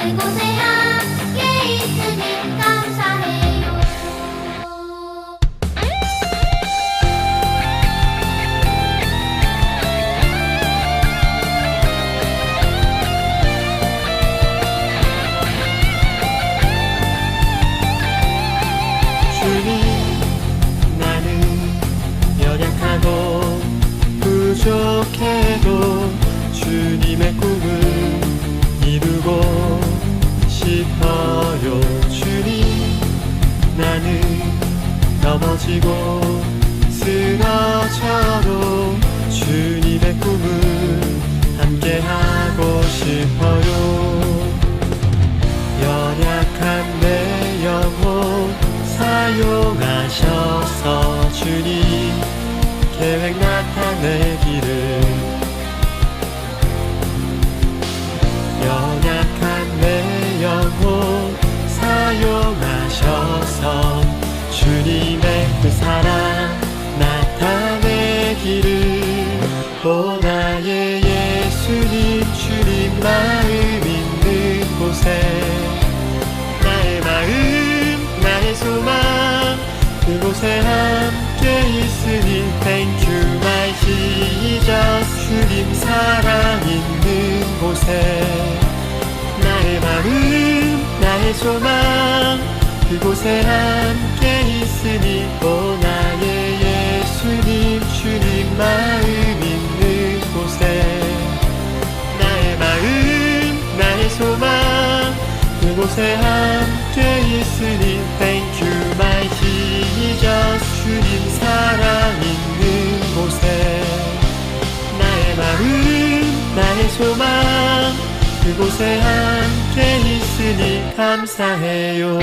그곳에 함께 있으니 감사해요. 주님, 나는 연약하고 부족해도 주님의 꿈을 이루고 싶어요. 주님, 나는 넘어지고 쓰러져도 주님의 꿈을 함께하고 싶어요. 연약한 내 영혼 사용하셔서 주님 계획 나타내기를. 연약한 내 영혼 사용하셔서 주님의 그 사랑 나타내기를. 오 나의 예수님, 주님 마음 있는 곳에 나의 마음, 나의 소망 그곳에 함께 있으니 Thank you my Jesus. 주님 사랑 있는 곳에 나의 마음, 나의 소망 그곳에 함께 있으니 오 나의 예수님, 주님 마음 있는 곳에 나의 마음, 나의 소망 그곳에 함께 있으니 Thank you my Jesus. 주님 사랑 있는 곳에 나의 마음, 나의 소망 그곳에 함께 있으니 감사해요.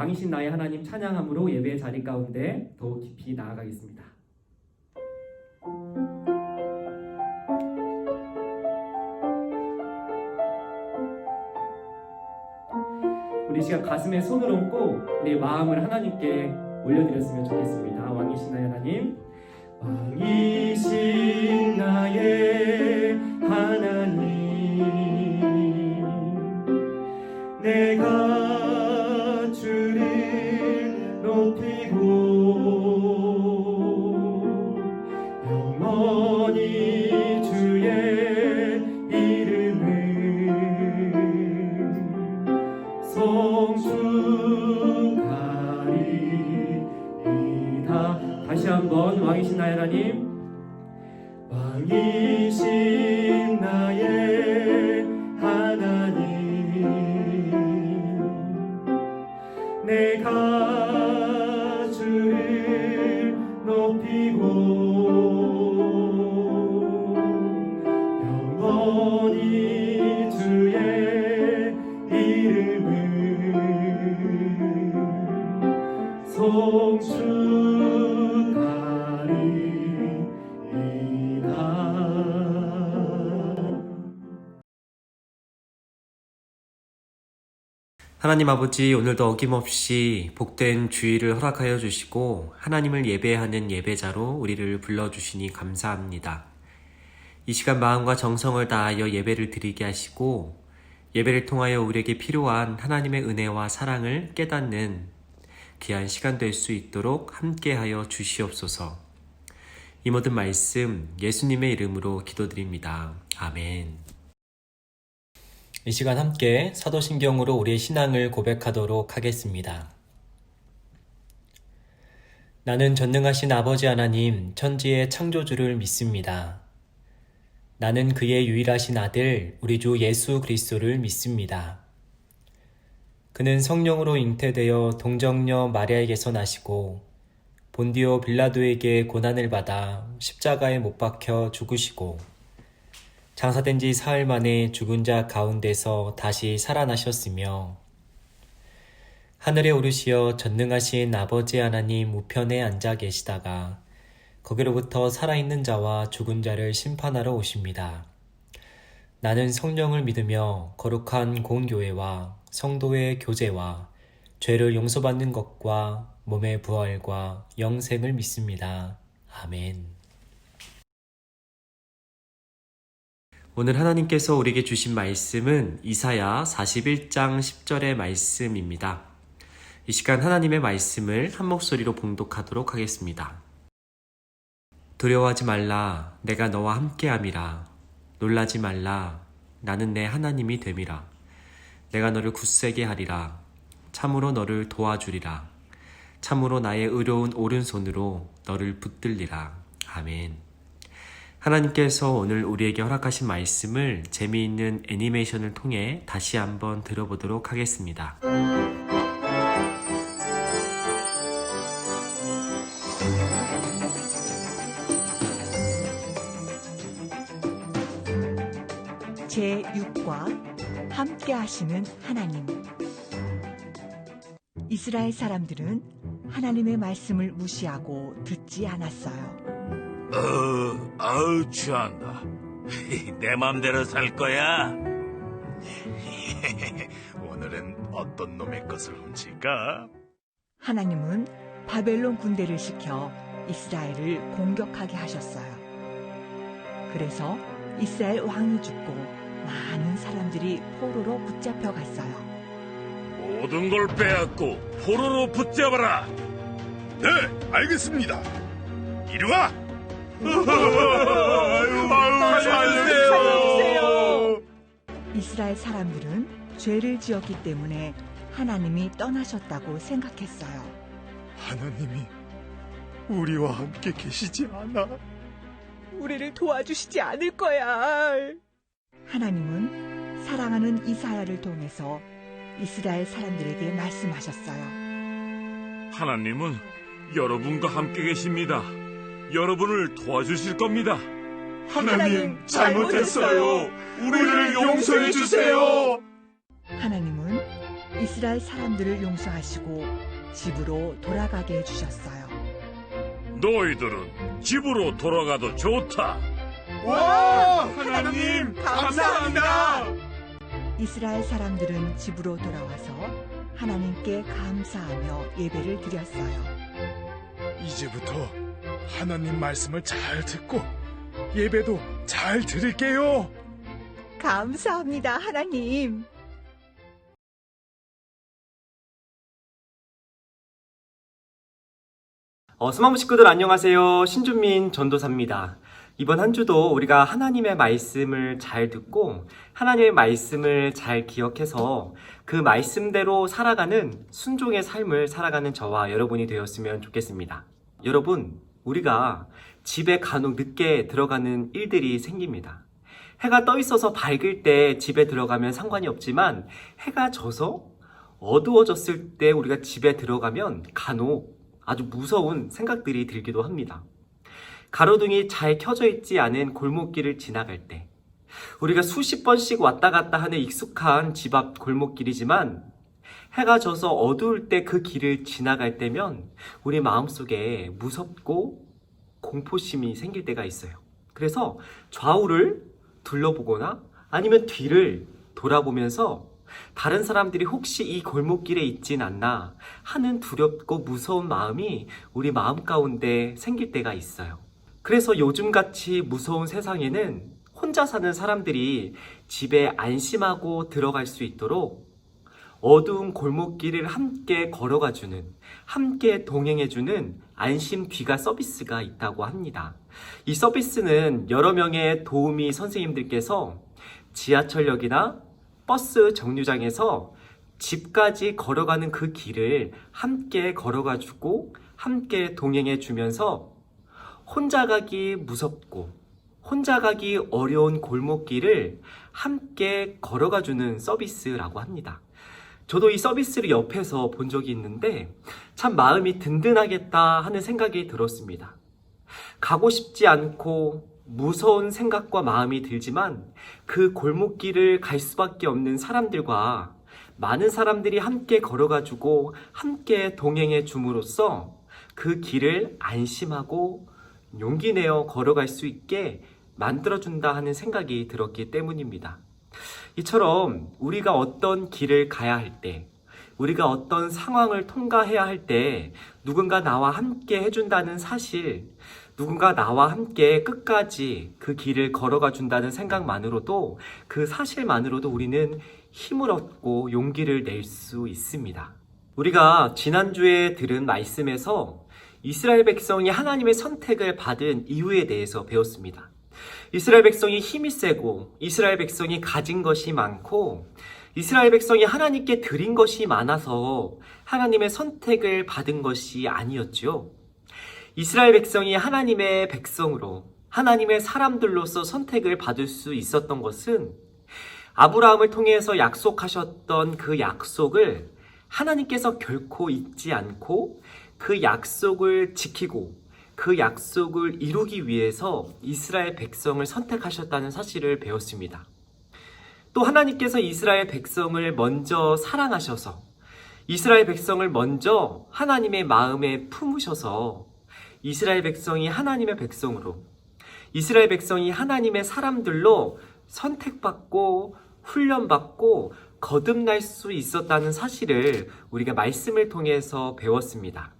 왕이신 나의 하나님 찬양함으로 예배의 자리 가운데 더욱 깊이 나아가겠습니다. 우리 시간 가슴에 손을 얹고 우리의 마음을 하나님께 올려드렸으면 좋겠습니다. 왕이신 나의 하나님, 왕이신 나의 하나님, 내가 주를 높이고 영원히 주의 이름을 성축하리이다. 다시 한번 왕이신 나의 하나님, 왕이신 나의 하나님, 내가 주를 높이고 영원히 주의 이름을 성축하리이다. 하나님 아버지, 오늘도 어김없이 복된 주일을 허락하여 주시고 하나님을 예배하는 예배자로 우리를 불러주시니 감사합니다. 이 시간 마음과 정성을 다하여 예배를 드리게 하시고 예배를 통하여 우리에게 필요한 하나님의 은혜와 사랑을 깨닫는 귀한 시간 될 수 있도록 함께하여 주시옵소서. 이 모든 말씀 예수님의 이름으로 기도드립니다. 아멘. 이 시간 함께 사도신경으로 우리의 신앙을 고백하도록 하겠습니다. 나는 전능하신 아버지 하나님, 천지의 창조주를 믿습니다. 나는 그의 유일하신 아들, 우리 주 예수 그리스도를 믿습니다. 그는 성령으로 잉태되어 동정녀 마리아에게서 나시고 본디오 빌라도에게 고난을 받아 십자가에 못 박혀 죽으시고 장사된 지 사흘 만에 죽은 자 가운데서 다시 살아나셨으며 하늘에 오르시어 전능하신 아버지 하나님 우편에 앉아 계시다가 거기로부터 살아있는 자와 죽은 자를 심판하러 오십니다. 나는 성령을 믿으며 거룩한 공교회와 성도의 교제와 죄를 용서받는 것과 몸의 부활과 영생을 믿습니다. 아멘. 오늘 하나님께서 우리에게 주신 말씀은 이사야 41장 10절의 말씀입니다. 이 시간 하나님의 말씀을 한 목소리로 봉독하도록 하겠습니다. 두려워하지 말라, 내가 너와 함께함이라. 놀라지 말라, 나는 내 하나님이 됨이라. 내가 너를 굳세게 하리라. 참으로 너를 도와주리라. 참으로 나의 의로운 오른손으로 너를 붙들리라. 아멘. 하나님께서 오늘 우리에게 허락하신 말씀을 재미있는 애니메이션을 통해 다시 한번 들어보도록 하겠습니다. 제6과 함께 하시는 하나님. 이스라엘 사람들은 하나님의 말씀을 무시하고 듣지 않았어요. 아우 취한다. 내 맘대로 살 거야. 오늘은 어떤 놈의 것을 훔칠까? 하나님은 바벨론 군대를 시켜 이스라엘을 공격하게 하셨어요. 그래서 이스라엘 왕이 죽고 많은 사람들이 포로로 붙잡혀 갔어요. 모든 걸 빼앗고 포로로 붙잡아라. 네, 알겠습니다. 이리 와. 아유, 살려주세요. 이스라엘 사람들은 죄를 지었기 때문에 하나님이 떠나셨다고 생각했어요. 하나님이 우리와 함께 계시지 않아. 우리를 도와주시지 않을 거야. 하나님은 사랑하는 이사야를 통해서 이스라엘 사람들에게 말씀하셨어요. 하나님은 여러분과 함께 계십니다. 여러분을 도와주실 겁니다. 하나님, 잘못했어요. 우리를 용서해 주세요. 하나님은 이스라엘 사람들을 용서하시고 집으로 돌아가게 해주셨어요. 너희들은 집으로 돌아가도 좋다. 와, 하나님 감사합니다. 이스라엘 사람들은 집으로 돌아와서 하나님께 감사하며 예배를 드렸어요. 이제부터 하나님 말씀을 잘 듣고 예배도 잘 드릴게요. 감사합니다, 하나님. 스마트 식구들 안녕하세요. 신준민 전도사입니다. 이번 한 주도 우리가 하나님의 말씀을 잘 듣고 하나님의 말씀을 잘 기억해서 그 말씀대로 살아가는 순종의 삶을 살아가는 저와 여러분이 되었으면 좋겠습니다. 여러분, 우리가 집에 간혹 늦게 들어가는 일들이 생깁니다. 해가 떠 있어서 밝을 때 집에 들어가면 상관이 없지만 해가 져서 어두워졌을 때 우리가 집에 들어가면 간혹 아주 무서운 생각들이 들기도 합니다. 가로등이 잘 켜져 있지 않은 골목길을 지나갈 때, 우리가 수십 번씩 왔다 갔다 하는 익숙한 집 앞 골목길이지만 해가 져서 어두울 때 그 길을 지나갈 때면 우리 마음속에 무섭고 공포심이 생길 때가 있어요. 그래서 좌우를 둘러보거나 아니면 뒤를 돌아보면서 다른 사람들이 혹시 이 골목길에 있진 않나 하는 두렵고 무서운 마음이 우리 마음 가운데 생길 때가 있어요. 그래서 요즘같이 무서운 세상에는 혼자 사는 사람들이 집에 안심하고 들어갈 수 있도록 어두운 골목길을 함께 걸어가주는, 함께 동행해주는 안심 귀가 서비스가 있다고 합니다. 이 서비스는 여러 명의 도우미 선생님들께서 지하철역이나 버스 정류장에서 집까지 걸어가는 그 길을 함께 걸어가주고 함께 동행해주면서 혼자 가기 무섭고 혼자 가기 어려운 골목길을 함께 걸어가주는 서비스라고 합니다. 저도 이 서비스를 옆에서 본 적이 있는데 참 마음이 든든하겠다 하는 생각이 들었습니다. 가고 싶지 않고 무서운 생각과 마음이 들지만 그 골목길을 갈 수밖에 없는 사람들과 많은 사람들이 함께 걸어가주고 함께 동행해 줌으로써 그 길을 안심하고 용기 내어 걸어갈 수 있게 만들어준다 하는 생각이 들었기 때문입니다. 이처럼 우리가 어떤 길을 가야 할 때, 우리가 어떤 상황을 통과해야 할 때 누군가 나와 함께 해준다는 사실, 누군가 나와 함께 끝까지 그 길을 걸어가 준다는 생각만으로도, 그 사실만으로도 우리는 힘을 얻고 용기를 낼 수 있습니다. 우리가 지난주에 들은 말씀에서 이스라엘 백성이 하나님의 선택을 받은 이유에 대해서 배웠습니다. 이스라엘 백성이 힘이 세고 이스라엘 백성이 가진 것이 많고 이스라엘 백성이 하나님께 드린 것이 많아서 하나님의 선택을 받은 것이 아니었죠. 이스라엘 백성이 하나님의 백성으로 하나님의 사람들로서 선택을 받을 수 있었던 것은 아브라함을 통해서 약속하셨던 그 약속을 하나님께서 결코 잊지 않고 그 약속을 지키고 그 약속을 이루기 위해서 이스라엘 백성을 선택하셨다는 사실을 배웠습니다. 또 하나님께서 이스라엘 백성을 먼저 사랑하셔서 이스라엘 백성을 먼저 하나님의 마음에 품으셔서 이스라엘 백성이 하나님의 백성으로, 이스라엘 백성이 하나님의 사람들로 선택받고 훈련받고 거듭날 수 있었다는 사실을 우리가 말씀을 통해서 배웠습니다.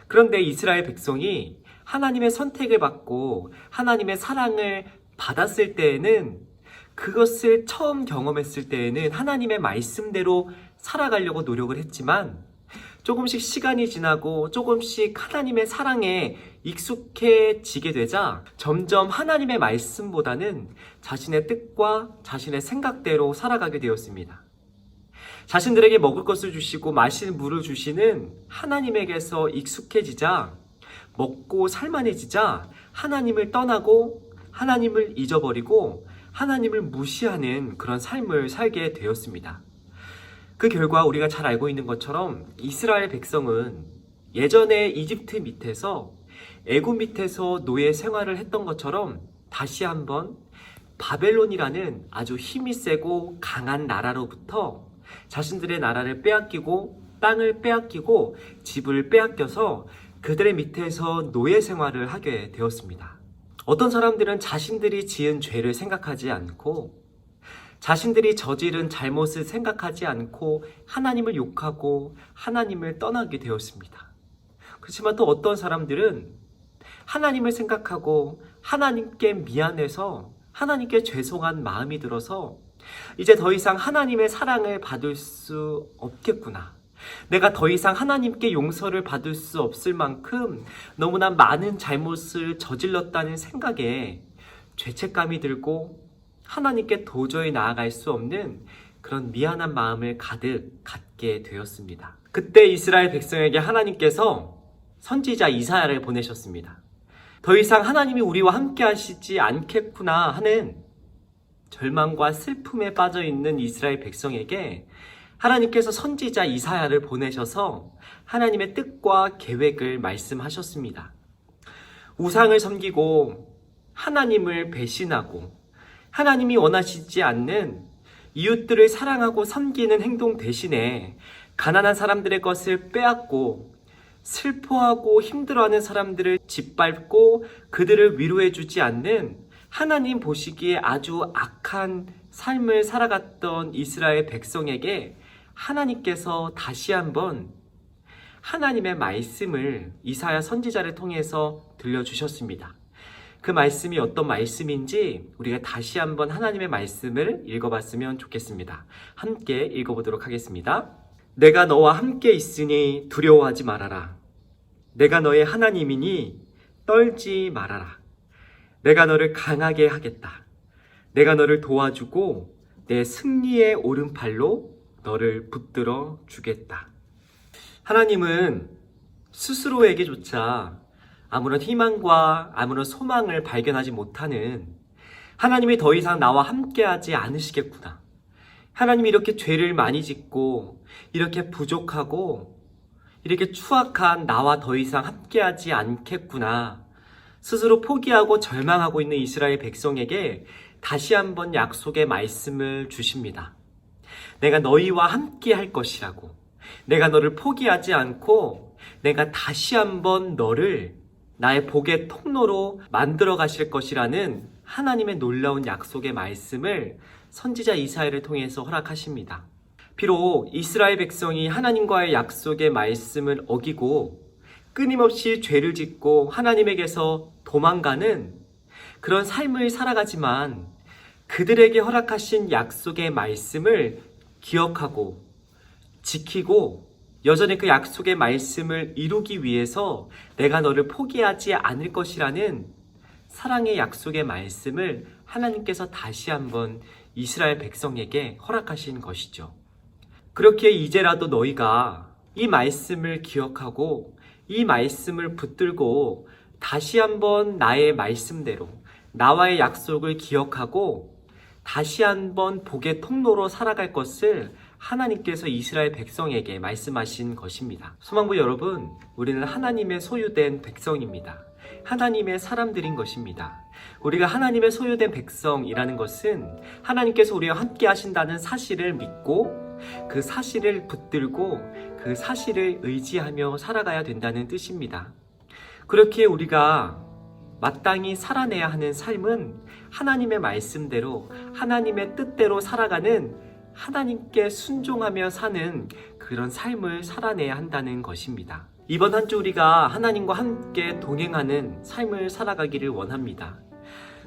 그런데 이스라엘 백성이 하나님의 선택을 받고 하나님의 사랑을 받았을 때에는, 그것을 처음 경험했을 때에는 하나님의 말씀대로 살아가려고 노력을 했지만 조금씩 시간이 지나고 조금씩 하나님의 사랑에 익숙해지게 되자 점점 하나님의 말씀보다는 자신의 뜻과 자신의 생각대로 살아가게 되었습니다. 자신들에게 먹을 것을 주시고 마실 물을 주시는 하나님에게서 익숙해지자, 먹고 살만해지자 하나님을 떠나고 하나님을 잊어버리고 하나님을 무시하는 그런 삶을 살게 되었습니다. 그 결과 우리가 잘 알고 있는 것처럼 이스라엘 백성은 예전에 이집트 밑에서, 애굽 밑에서 노예 생활을 했던 것처럼 다시 한번 바벨론이라는 아주 힘이 세고 강한 나라로부터 자신들의 나라를 빼앗기고 땅을 빼앗기고 집을 빼앗겨서 그들의 밑에서 노예 생활을 하게 되었습니다. 어떤 사람들은 자신들이 지은 죄를 생각하지 않고 자신들이 저지른 잘못을 생각하지 않고 하나님을 욕하고 하나님을 떠나게 되었습니다. 그렇지만 또 어떤 사람들은 하나님을 생각하고 하나님께 미안해서 하나님께 죄송한 마음이 들어서 이제 더 이상 하나님의 사랑을 받을 수 없겠구나. 내가 더 이상 하나님께 용서를 받을 수 없을 만큼 너무나 많은 잘못을 저질렀다는 생각에 죄책감이 들고 하나님께 도저히 나아갈 수 없는 그런 미안한 마음을 가득 갖게 되었습니다. 그때 이스라엘 백성에게 하나님께서 선지자 이사야를 보내셨습니다. 더 이상 하나님이 우리와 함께 하시지 않겠구나 하는 절망과 슬픔에 빠져 있는 이스라엘 백성에게 하나님께서 선지자 이사야를 보내셔서 하나님의 뜻과 계획을 말씀하셨습니다. 우상을 섬기고 하나님을 배신하고 하나님이 원하시지 않는 이웃들을 사랑하고 섬기는 행동 대신에 가난한 사람들의 것을 빼앗고 슬퍼하고 힘들어하는 사람들을 짓밟고 그들을 위로해주지 않는 하나님 보시기에 아주 악한 삶을 살아갔던 이스라엘 백성에게 하나님께서 다시 한번 하나님의 말씀을 이사야 선지자를 통해서 들려주셨습니다. 그 말씀이 어떤 말씀인지 우리가 다시 한번 하나님의 말씀을 읽어봤으면 좋겠습니다. 함께 읽어보도록 하겠습니다. 내가 너와 함께 있으니 두려워하지 말아라. 내가 너의 하나님이니 떨지 말아라. 내가 너를 강하게 하겠다. 내가 너를 도와주고 내 승리의 오른팔로 너를 붙들어 주겠다. 하나님은 스스로에게조차 아무런 희망과 아무런 소망을 발견하지 못하는 하나님이 더 이상 나와 함께하지 않으시겠구나. 하나님이 이렇게 죄를 많이 짓고 이렇게 부족하고 이렇게 추악한 나와 더 이상 함께하지 않겠구나. 스스로 포기하고 절망하고 있는 이스라엘 백성에게 다시 한번 약속의 말씀을 주십니다. 내가 너희와 함께 할 것이라고. 내가 너를 포기하지 않고 내가 다시 한번 너를 나의 복의 통로로 만들어 가실 것이라는 하나님의 놀라운 약속의 말씀을 선지자 이사야를 통해서 허락하십니다. 비록 이스라엘 백성이 하나님과의 약속의 말씀을 어기고 끊임없이 죄를 짓고 하나님에게서 도망가는 그런 삶을 살아가지만 그들에게 허락하신 약속의 말씀을 기억하고 지키고 여전히 그 약속의 말씀을 이루기 위해서 내가 너를 포기하지 않을 것이라는 사랑의 약속의 말씀을 하나님께서 다시 한번 이스라엘 백성에게 허락하신 것이죠. 그렇게 이제라도 너희가 이 말씀을 기억하고 이 말씀을 붙들고 다시 한번 나의 말씀대로 나와의 약속을 기억하고 다시 한번 복의 통로로 살아갈 것을 하나님께서 이스라엘 백성에게 말씀하신 것입니다. 소망부 여러분, 우리는 하나님의 소유된 백성입니다. 하나님의 사람들인 것입니다. 우리가 하나님의 소유된 백성이라는 것은 하나님께서 우리와 함께 하신다는 사실을 믿고 그 사실을 붙들고 그 사실을 의지하며 살아가야 된다는 뜻입니다. 그렇게 우리가 마땅히 살아내야 하는 삶은 하나님의 말씀대로 하나님의 뜻대로 살아가는 하나님께 순종하며 사는 그런 삶을 살아내야 한다는 것입니다. 이번 한 주 우리가 하나님과 함께 동행하는 삶을 살아가기를 원합니다.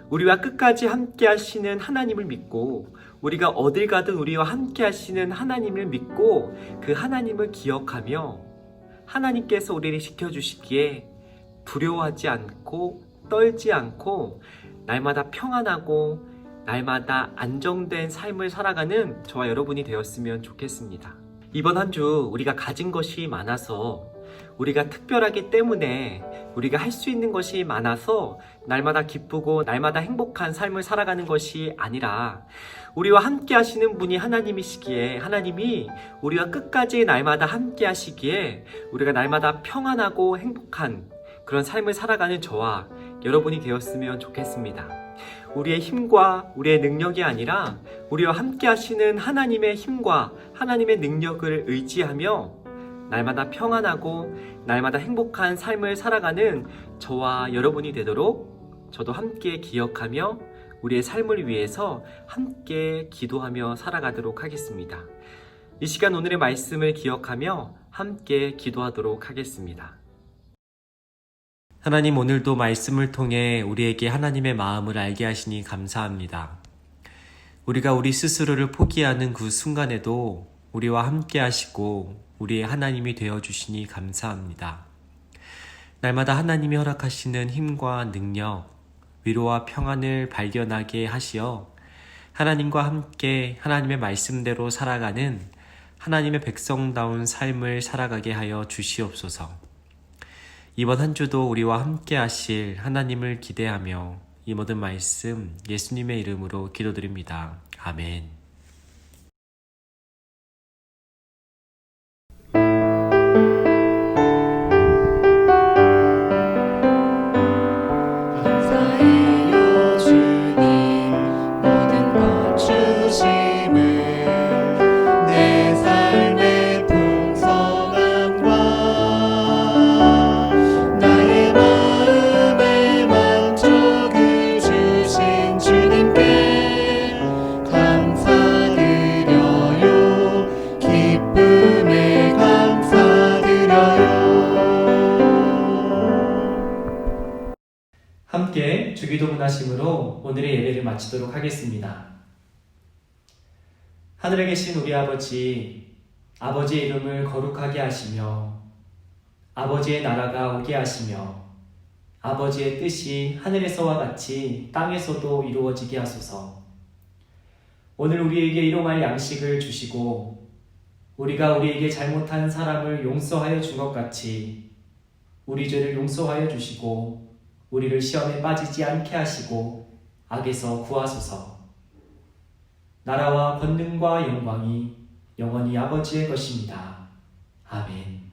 우리와 끝까지 함께 하시는 하나님을 믿고 우리가 어딜 가든 우리와 함께 하시는 하나님을 믿고 그 하나님을 기억하며 하나님께서 우리를 지켜주시기에 두려워하지 않고 떨지 않고 날마다 평안하고 날마다 안정된 삶을 살아가는 저와 여러분이 되었으면 좋겠습니다. 이번 한 주 우리가 가진 것이 많아서 우리가 특별하기 때문에 우리가 할 수 있는 것이 많아서 날마다 기쁘고 날마다 행복한 삶을 살아가는 것이 아니라 우리와 함께 하시는 분이 하나님이시기에 하나님이 우리와 끝까지 날마다 함께 하시기에 우리가 날마다 평안하고 행복한 그런 삶을 살아가는 저와 여러분이 되었으면 좋겠습니다. 우리의 힘과 우리의 능력이 아니라 우리와 함께 하시는 하나님의 힘과 하나님의 능력을 의지하며 날마다 평안하고 날마다 행복한 삶을 살아가는 저와 여러분이 되도록 저도 함께 기억하며 우리의 삶을 위해서 함께 기도하며 살아가도록 하겠습니다. 이 시간 오늘의 말씀을 기억하며 함께 기도하도록 하겠습니다. 하나님, 오늘도 말씀을 통해 우리에게 하나님의 마음을 알게 하시니 감사합니다. 우리가 우리 스스로를 포기하는 그 순간에도 우리와 함께 하시고 우리의 하나님이 되어주시니 감사합니다. 날마다 하나님이 허락하시는 힘과 능력, 위로와 평안을 발견하게 하시어 하나님과 함께 하나님의 말씀대로 살아가는 하나님의 백성다운 삶을 살아가게 하여 주시옵소서. 이번 한 주도 우리와 함께 하실 하나님을 기대하며 이 모든 말씀 예수님의 이름으로 기도드립니다. 아멘. 감사해요 주님 모든 것 주심을 내 삶의 풍성함과 나의 마음의 만족을 주신 주님께 감사드려요. 기쁨에 감사드려요. 함께 주기도문 하심으로 오늘의 예배를 마치도록 하겠습니다. 하늘에 계신 우리 아버지, 아버지의 이름을 거룩하게 하시며 아버지의 나라가 오게 하시며 아버지의 뜻이 하늘에서와 같이 땅에서도 이루어지게 하소서. 오늘 우리에게 일용할 양식을 주시고 우리가 우리에게 잘못한 사람을 용서하여 준 것 같이 우리 죄를 용서하여 주시고 우리를 시험에 빠지지 않게 하시고 악에서 구하소서. 나라와 권능과 영광이 영원히 아버지의 것입니다. 아멘.